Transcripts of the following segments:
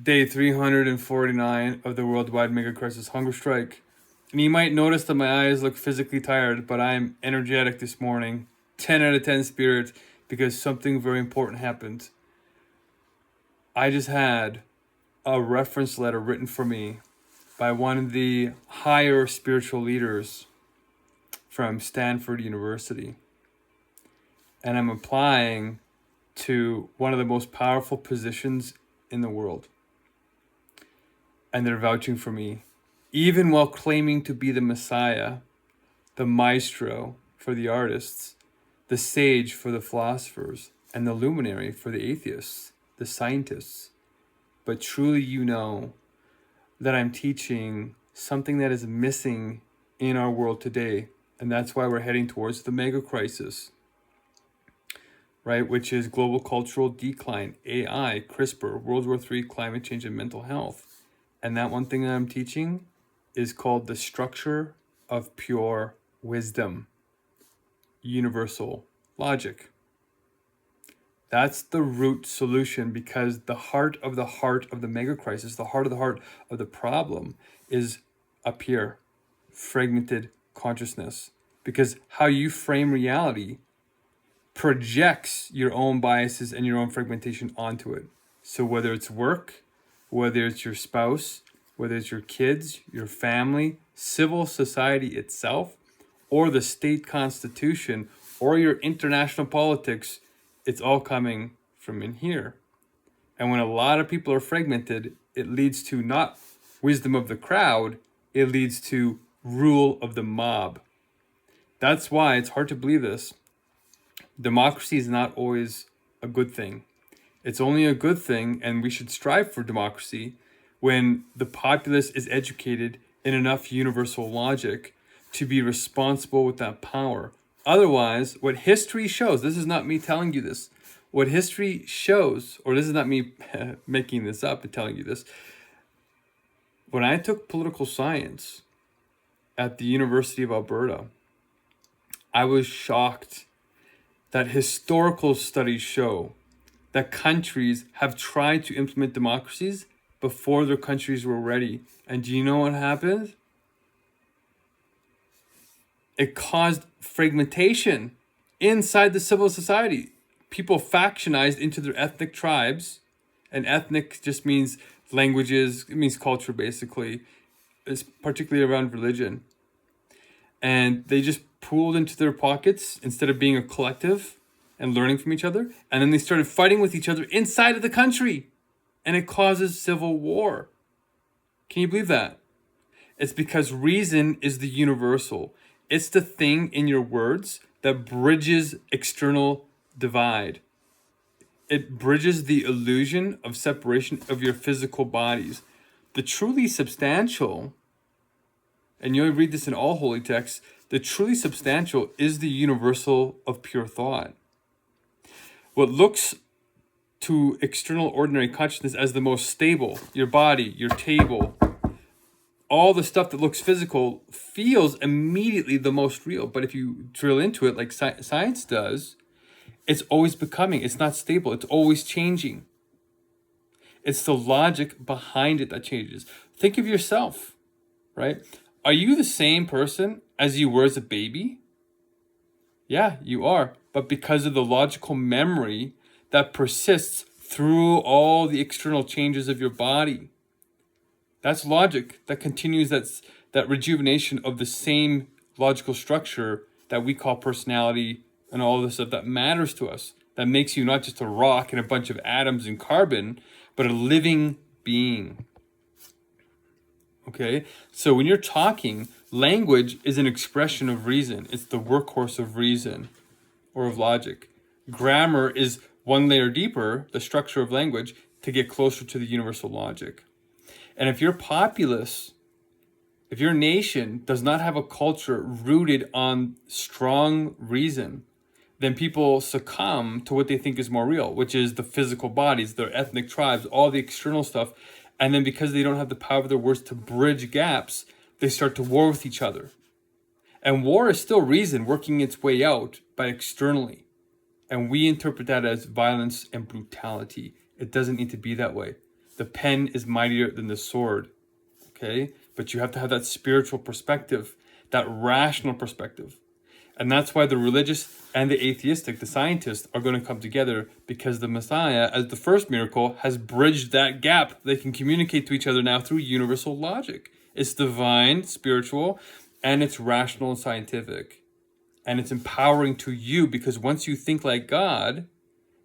Day 349 of the Worldwide Megacrisis hunger strike. And you might notice that my eyes look physically tired, but I'm energetic this morning. 10 out of 10 spirit, because something very important happened. I just had a reference letter written for me by one of the higher spiritual leaders from Stanford University. And I'm applying to one of the most powerful positions in the world. And they're vouching for me, even while claiming to be the Messiah, the maestro for the artists, the sage for the philosophers, and the luminary for the atheists, the scientists. But truly you know that I'm teaching something that is missing in our world today, and that's why we're heading towards the mega crisis, right? Which is global cultural decline, AI, CRISPR, World War III, climate change, and mental health. And that one thing that I'm teaching is called the structure of pure wisdom, universal logic. That's the root solution, because the heart of the mega crisis, the heart of the problem is up here, fragmented consciousness. Because how you frame reality projects your own biases and your own fragmentation onto it. So whether it's work, whether it's your spouse, whether it's your kids, your family, civil society itself, or the state constitution, or your international politics, it's all coming from in here. And when a lot of people are fragmented, it leads to not wisdom of the crowd, it leads to rule of the mob. That's why it's hard to believe this. Democracy is not always a good thing. It's only a good thing, and we should strive for democracy, when the populace is educated in enough universal logic to be responsible with that power. Otherwise, what history shows, this is not me telling you this, what history shows, or this is not me making this up and telling you this, when I took political science at the University of Alberta, I was shocked that historical studies show that countries have tried to implement democracies before their countries were ready. And do you know what happened? It caused fragmentation inside the civil society. People factionized into their ethnic tribes, and ethnic just means languages, it means culture basically, it's particularly around religion. And they just pooled into their pockets instead of being a collective and learning from each other. And then they started fighting with each other inside of the country. And it causes civil war. Can you believe that? It's because reason is the universal. It's the thing in your words that bridges external divide. It bridges the illusion of separation of your physical bodies. The truly substantial, and you'll read this in all holy texts, the truly substantial is the universal of pure thought. What looks to external ordinary consciousness as the most stable, your body, your table, all the stuff that looks physical feels immediately the most real. But if you drill into it like science does, it's always becoming, it's not stable, it's always changing. It's the logic behind it that changes. Think of yourself, right? Are you the same person as you were as a baby? Yeah, you are. But because of the logical memory that persists through all the external changes of your body. That's logic that continues, that rejuvenation of the same logical structure that we call personality and all this stuff that matters to us, that makes you not just a rock and a bunch of atoms and carbon, but a living being. Okay? So when you're talking, language is an expression of reason. It's the workhorse of reason or of logic. Grammar is one layer deeper, the structure of language, to get closer to the universal logic. And if your populace, if your nation does not have a culture rooted on strong reason, then people succumb to what they think is more real, which is the physical bodies, their ethnic tribes, all the external stuff. And then because they don't have the power of their words to bridge gaps, they start to war with each other. And war is still reason working its way out, but externally. And we interpret that as violence and brutality. It doesn't need to be that way. The pen is mightier than the sword. Okay? But you have to have that spiritual perspective, that rational perspective. And that's why the religious and the atheistic, the scientists, are going to come together, because the Messiah, as the first miracle, has bridged that gap. They can communicate to each other now through universal logic. It's divine, spiritual, and it's rational and scientific. And it's empowering to you, because once you think like God,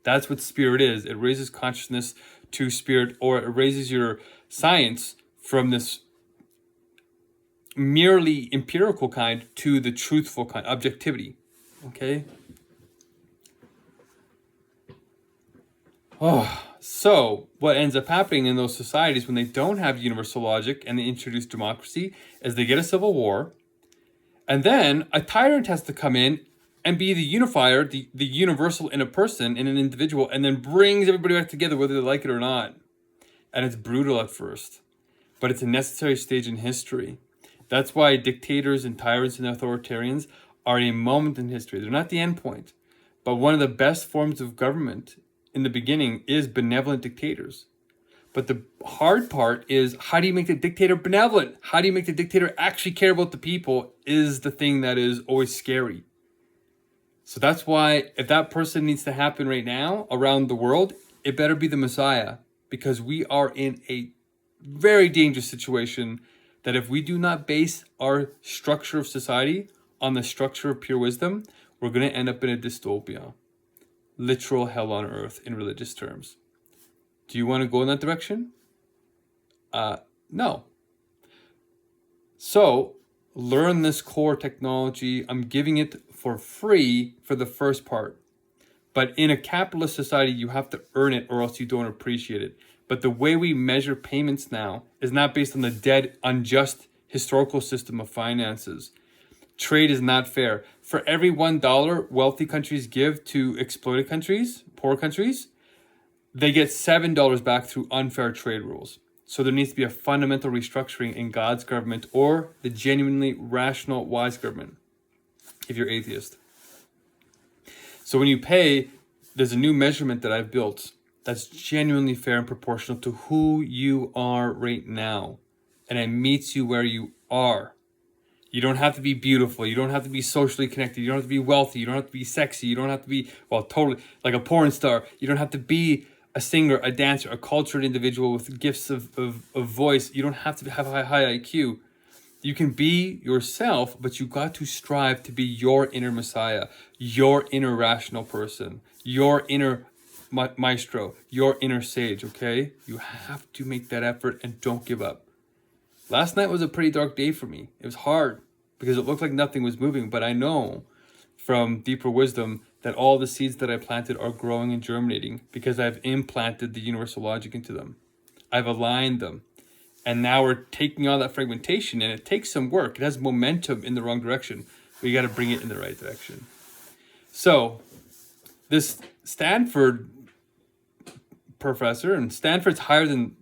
that's what spirit is. It raises consciousness to spirit, or it raises your science from this merely empirical kind to the truthful kind, objectivity. Okay? So what ends up happening in those societies when they don't have universal logic and they introduce democracy is they get a civil war, and then a tyrant has to come in and be the unifier, the universal in a person, in an individual, and then brings everybody back together whether they like it or not. And it's brutal at first, but it's a necessary stage in history. That's why dictators and tyrants and authoritarians are a moment in history. They're not the end point. But one of the best forms of government in the beginning is benevolent dictators. But the hard part is, how do you make the dictator benevolent? How do you make the dictator actually care about the people is the thing that is always scary. So that's why if that person needs to happen right now around the world, it better be the Messiah, because we are in a very dangerous situation that if we do not base our structure of society on the structure of pure wisdom, we're going to end up in a dystopia. Literal hell on earth in religious terms. Do you want to go in that direction? No. So, learn this core technology. I'm giving it for free for the first part. But in a capitalist society, you have to earn it or else you don't appreciate it. But the way we measure payments now is not based on the dead, unjust historical system of finances. Trade is not fair. For every $1 wealthy countries give to exploited countries, poor countries, they get $7 back through unfair trade rules. So there needs to be a fundamental restructuring in God's government, or the genuinely rational, wise government, if you're atheist. So when you pay, there's a new measurement that I've built that's genuinely fair and proportional to who you are right now. And it meets you where you are. You don't have to be beautiful. You don't have to be socially connected. You don't have to be wealthy. You don't have to be sexy. You don't have to be, well, totally like a porn star. You don't have to be a singer, a dancer, a cultured individual with gifts of voice. You don't have to have a high IQ. You can be yourself, but you got to strive to be your inner Messiah, your inner rational person, your inner maestro, your inner sage, okay? You have to make that effort and don't give up. Last night was a pretty dark day for me. It was hard because it looked like nothing was moving, but I know from deeper wisdom that all the seeds that I planted are growing and germinating because I've implanted the universal logic into them. I've aligned them. And now we're taking all that fragmentation, and it takes some work. It has momentum in the wrong direction. We got to bring it in the right direction. So this Stanford professor, and Stanford's higher than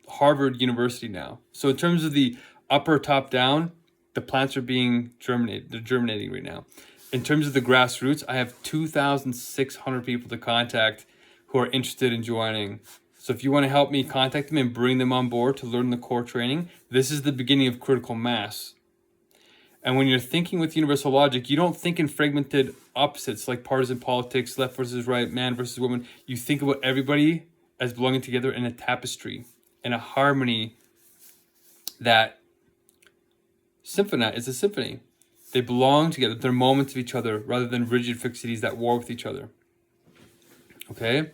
Harvard University now. So in terms of the upper top down, the plants are being germinated. They're germinating right now. In terms of the grassroots, I have 2,600 people to contact who are interested in joining. So if you want to help me, contact them and bring them on board to learn the core training. This is the beginning of critical mass. And when you're thinking with universal logic, you don't think in fragmented opposites like partisan politics, left versus right, man versus woman. You think about everybody as belonging together in a tapestry, in a harmony that is a symphony. They belong together. They're moments of each other rather than rigid fixities that war with each other. Okay?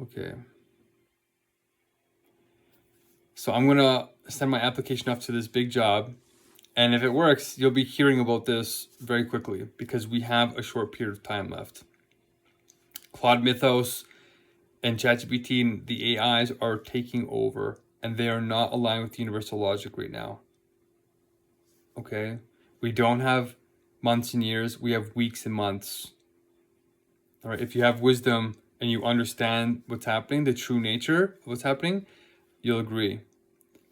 Okay. So I'm going to send my application off to this big job. And if it works, you'll be hearing about this very quickly because we have a short period of time left. Claude Mythos and ChatGPT and the AIs are taking over, and they are not aligned with universal logic right now. Okay? We don't have months and years. We have weeks and months. All right? If you have wisdom and you understand what's happening, the true nature of what's happening, you'll agree.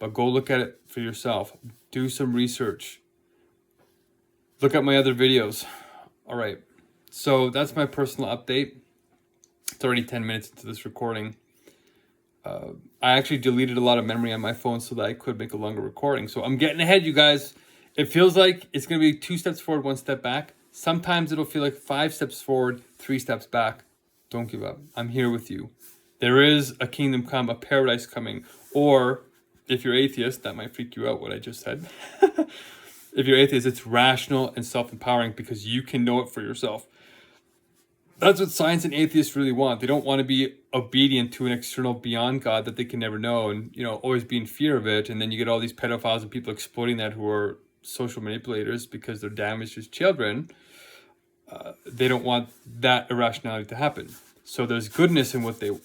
But go look at it for yourself. Do some research. Look at my other videos. All right. So that's my personal update. It's already 10 minutes into this recording. I actually deleted a lot of memory on my phone so that I could make a longer recording. So I'm getting ahead, you guys. It feels like it's going to be 2 steps forward, 1 step back. Sometimes it'll feel like 5 steps forward, 3 steps back. Don't give up. I'm here with you. There is a kingdom come, a paradise coming. Or if you're atheist, that might freak you out what I just said. If you're atheist, it's rational and self-empowering because you can know it for yourself. That's what science and atheists really want. They don't want to be obedient to an external beyond God that they can never know and, always be in fear of it. And then you get all these pedophiles and people exploiting that who are social manipulators because they're damaged as children. They don't want that irrationality to happen. So there's goodness in what the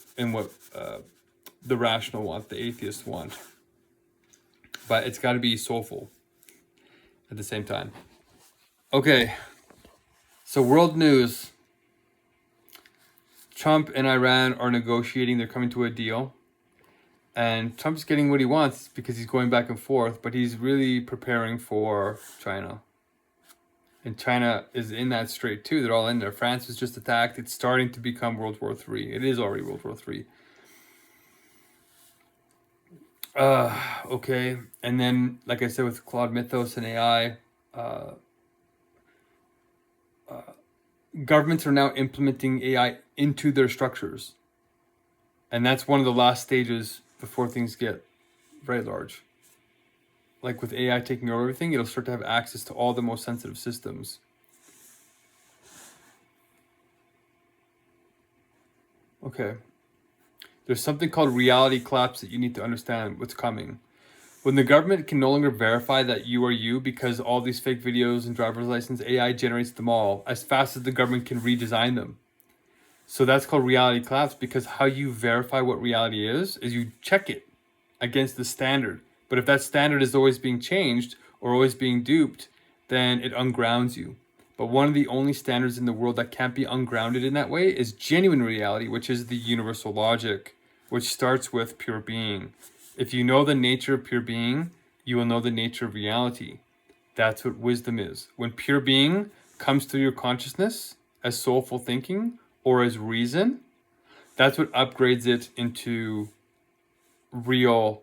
rational want, the atheists want. But it's got to be soulful at the same time. Okay. So world news. Trump and Iran are negotiating. They're coming to a deal. And Trump's getting what he wants because he's going back and forth, but he's really preparing for China. And China is in that strait too. They're all in there. France was just attacked. It's starting to become World War III. It is already World War III. Okay. And then, like I said, with Claude Mythos and AI, governments are now implementing AI into their structures. And that's one of the last stages before things get very large. Like with AI taking over everything, it'll start to have access to all the most sensitive systems. Okay. There's something called reality collapse that you need to understand what's coming. When the government can no longer verify that you are you because all these fake videos and driver's license, AI generates them all as fast as the government can redesign them. So that's called reality collapse because how you verify what reality is you check it against the standard. But if that standard is always being changed or always being duped, then it ungrounds you. But one of the only standards in the world that can't be ungrounded in that way is genuine reality, which is the universal logic, which starts with pure being. If you know the nature of pure being, you will know the nature of reality. That's what wisdom is. When pure being comes through your consciousness as soulful thinking or as reason, that's what upgrades it into real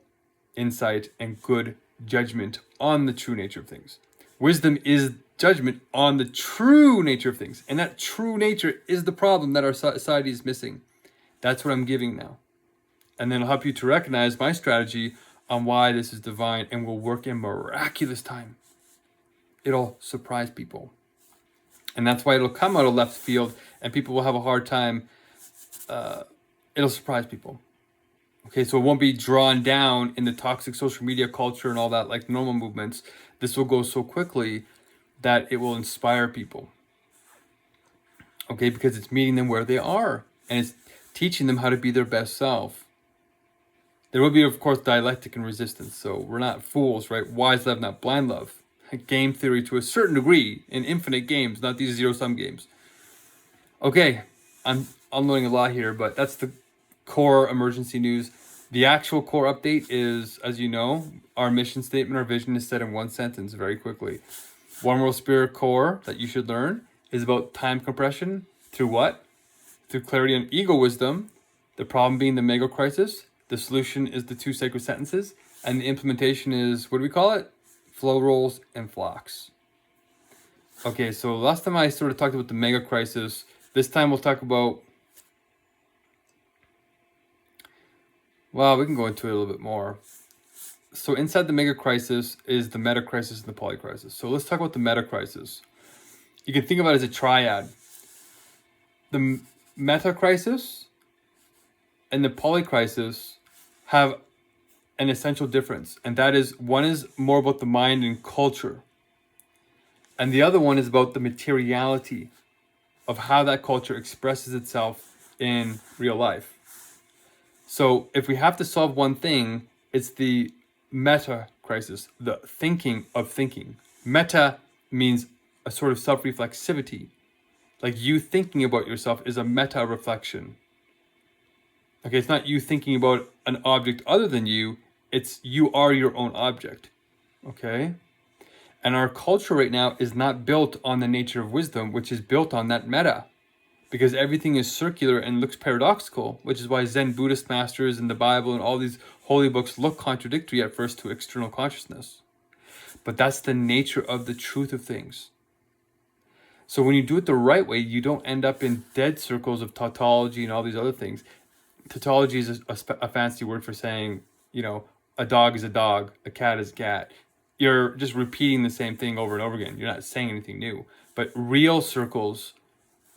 insight and good judgment on the true nature of things. Wisdom is judgment on the true nature of things. And that true nature is the problem that our society is missing. That's what I'm giving now. And then it'll help you to recognize my strategy on why this is divine and will work in miraculous time. It'll surprise people. And that's why it'll come out of left field and people will have a hard time. It'll surprise people. Okay, so it won't be drawn down in the toxic social media culture and all that like normal movements. This will go so quickly that it will inspire people. Okay, because it's meeting them where they are. And it's teaching them how to be their best self. There will be, of course, dialectic and resistance. So we're not fools, right? Wise love, not blind love. Game theory to a certain degree in infinite games, not these zero-sum games. Okay, I'm unloading a lot here, but that's the core emergency news. The actual core update is, as you know, our mission statement, our vision is said in one sentence very quickly. One World Spirit core that you should learn is about time compression through what? Through clarity and ego wisdom. The problem being the mega crisis. The solution is the 2 sacred sentences. And the implementation is, what do we call it? Flow rolls and flocks. Okay, so last time I sort of talked about the mega crisis. This time we'll talk about, well, we can go into it a little bit more. So inside the mega crisis is the meta crisis and the poly crisis. So let's talk about the meta crisis. You can think about it as a triad. The meta crisis and the poly crisis have an essential difference. And that is, one is more about the mind and culture. And the other one is about the materiality of how that culture expresses itself in real life. So if we have to solve one thing, it's the meta crisis, the thinking of thinking. Meta means a sort of self-reflexivity. Like you thinking about yourself is a meta reflection. Okay, it's not you thinking about an object other than you. It's you are your own object. Okay? And our culture right now is not built on the nature of wisdom, which is built on that meta. because everything is circular and looks paradoxical, which is why Zen Buddhist masters and the Bible and all these holy books look contradictory at first to external consciousness. But that's the nature of the truth of things. So when you do it the right way, you don't end up in dead circles of tautology and all these other things. Tautology is a fancy word for saying, a dog is a dog, a cat is a cat. You're just repeating the same thing over and over again. You're not saying anything new. But real circles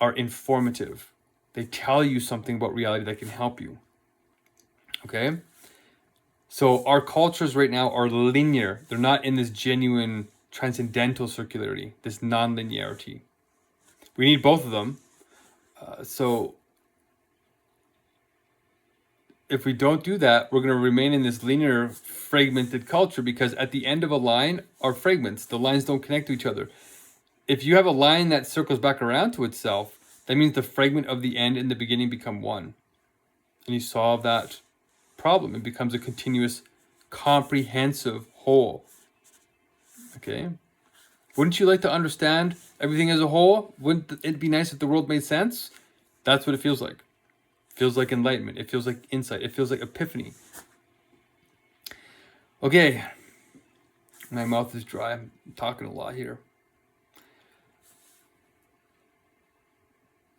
are informative. They tell you something about reality that can help you. Okay? So our cultures right now are linear. They're not in this genuine transcendental circularity, this non-linearity. We need both of them. So if we don't do that, we're going to remain in this linear, fragmented culture, because at the end of a line are fragments. The lines don't connect to each other. If you have a line that circles back around to itself, that means the fragment of the end and the beginning become one. And you solve that problem. It becomes a continuous, comprehensive whole. Okay? Wouldn't you like to understand everything as a whole? Wouldn't it be nice if the world made sense? That's what it feels like. It feels like enlightenment. It feels like insight. It feels like epiphany. Okay. My mouth is dry. I'm talking a lot here.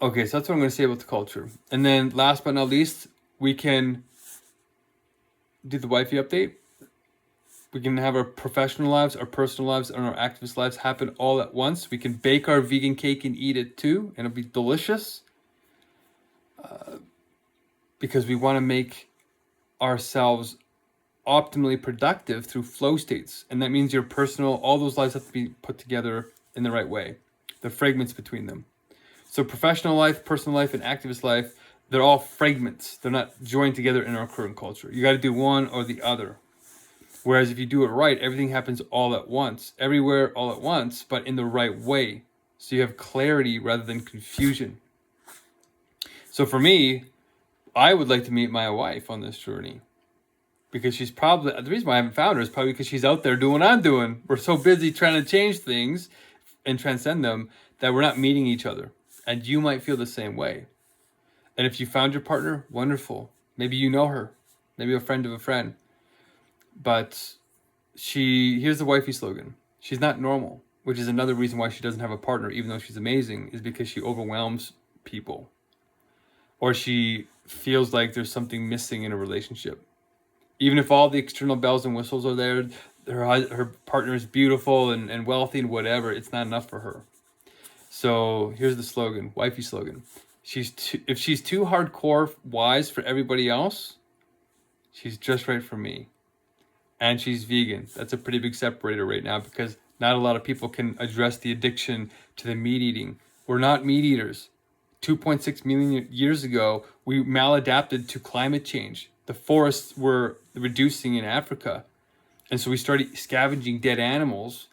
Okay, so that's what I'm going to say about the culture. And then last but not least, we can do the wifey update. We can have our professional lives, our personal lives, and our activist lives happen all at once. We can bake our vegan cake and eat it too, and it'll be delicious. Because we want to make ourselves optimally productive through flow states. And that means your personal, all those lives have to be put together in the right way. The fragments between them. So professional life, personal life, and activist life, they're all fragments. They're not joined together in our current culture. You got to do one or the other. Whereas if you do it right, everything happens all at once, everywhere all at once, but in the right way. So you have clarity rather than confusion. So for me, I would like to meet my wife on this journey, because she's probably, the reason why I haven't found her is probably because she's out there doing what I'm doing. We're so busy trying to change things and transcend them that we're not meeting each other. And you might feel the same way. And if you found your partner, wonderful. Maybe you know her, maybe a friend of a friend. But here's the wifey slogan. She's not normal, which is another reason why she doesn't have a partner, even though she's amazing, is because she overwhelms people. Or she feels like there's something missing in a relationship. Even if all the external bells and whistles are there, her partner is beautiful and wealthy and whatever, it's not enough for her. So here's the slogan, wifey slogan. If she's too hardcore wise for everybody else, she's just right for me. And she's vegan. That's a pretty big separator right now, because not a lot of people can address the addiction to the meat eating. We're not meat eaters. 2.6 million years ago, we maladapted to climate change. The forests were reducing in Africa. And so we started scavenging dead animals,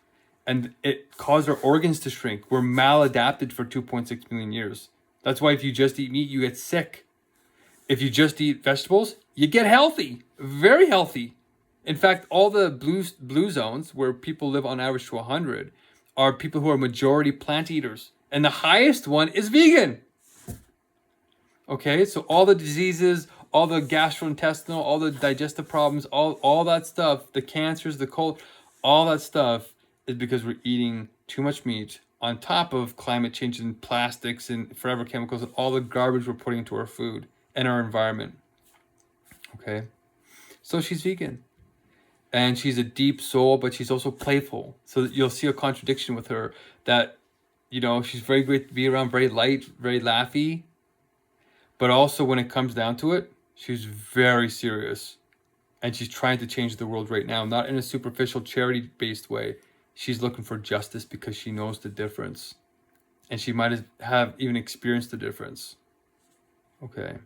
and it caused our organs to shrink. We're maladapted for 2.6 million years. That's why if you just eat meat, you get sick. If you just eat vegetables, you get healthy, very healthy. In fact, all the blue zones where people live on average to 100 are people who are majority plant eaters. And the highest one is vegan. Okay, so all the diseases, all the gastrointestinal, all the digestive problems, all that stuff, the cancers, the cold, all that stuff is because we're eating too much meat on top of climate change and plastics and forever chemicals and all the garbage we're putting into our food and our environment. Okay, so she's vegan. And she's a deep soul, but she's also playful. So you'll see a contradiction with her that, she's very great to be around, very light, very laughy. But also when it comes down to it, she's very serious. And she's trying to change the world right now, not in a superficial charity-based way. She's looking for justice because she knows the difference. And she might have even experienced the difference. Okay.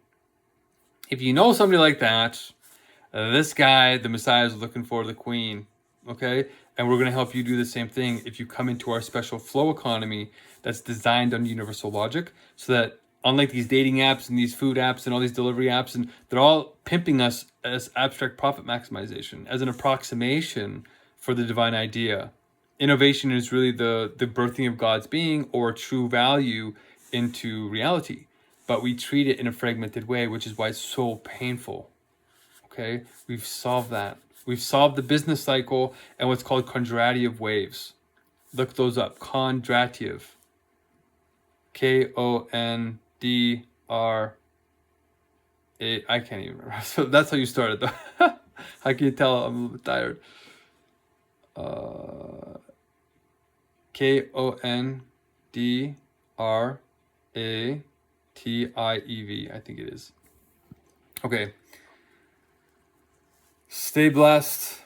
If you know somebody like that, this guy, the Messiah, is looking for the queen, okay? And we're going to help you do the same thing if you come into our special flow economy that's designed on universal logic, so that unlike these dating apps and these food apps and all these delivery apps, and they're all pimping us as abstract profit maximization, as an approximation for the divine idea. Innovation is really the birthing of God's being or true value into reality. but we treat it in a fragmented way, which is why it's so painful. Okay, we've solved that. We've solved the business cycle and what's called kondrativ waves. Look those up. Kondrativ. Kondra. I can't even remember. So that's how you started though. How can you tell I'm a little bit tired? Kondrativ. I think it is. Okay. Stay blessed.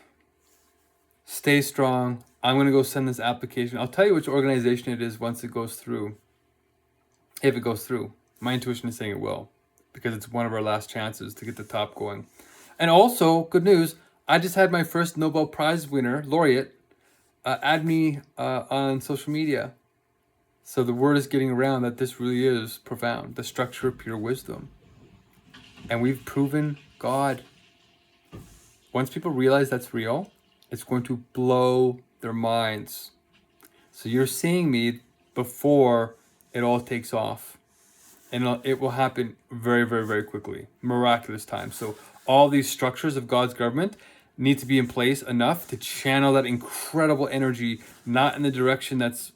Stay strong. I'm going to go send this application. I'll tell you which organization it is once it goes through. If it goes through. My intuition is saying it will, because it's one of our last chances to get the top going. And also, good news, I just had my first Nobel Prize winner, laureate, add me on social media. So the word is getting around that this really is profound, the structure of pure wisdom. And we've proven God. Once people realize that's real, it's going to blow their minds. So you're seeing me before it all takes off. And it will happen very, very, very quickly. Miraculous time. So all these structures of God's government need to be in place enough to channel that incredible energy, not in the direction that's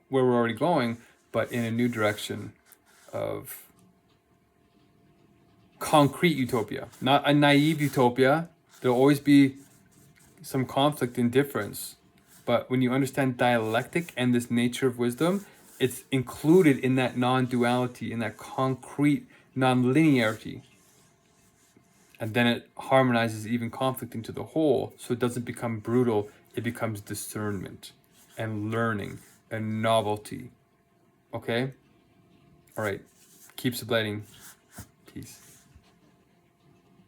where we're already going, but in a new direction of concrete utopia, not a naive utopia. There'll always be some conflict and difference. But when you understand dialectic and this nature of wisdom, it's included in that non-duality, in that concrete non-linearity. And then it harmonizes even conflict into the whole, so it doesn't become brutal, it becomes discernment and learning and novelty. Okay? All right. Keep subletting. Peace.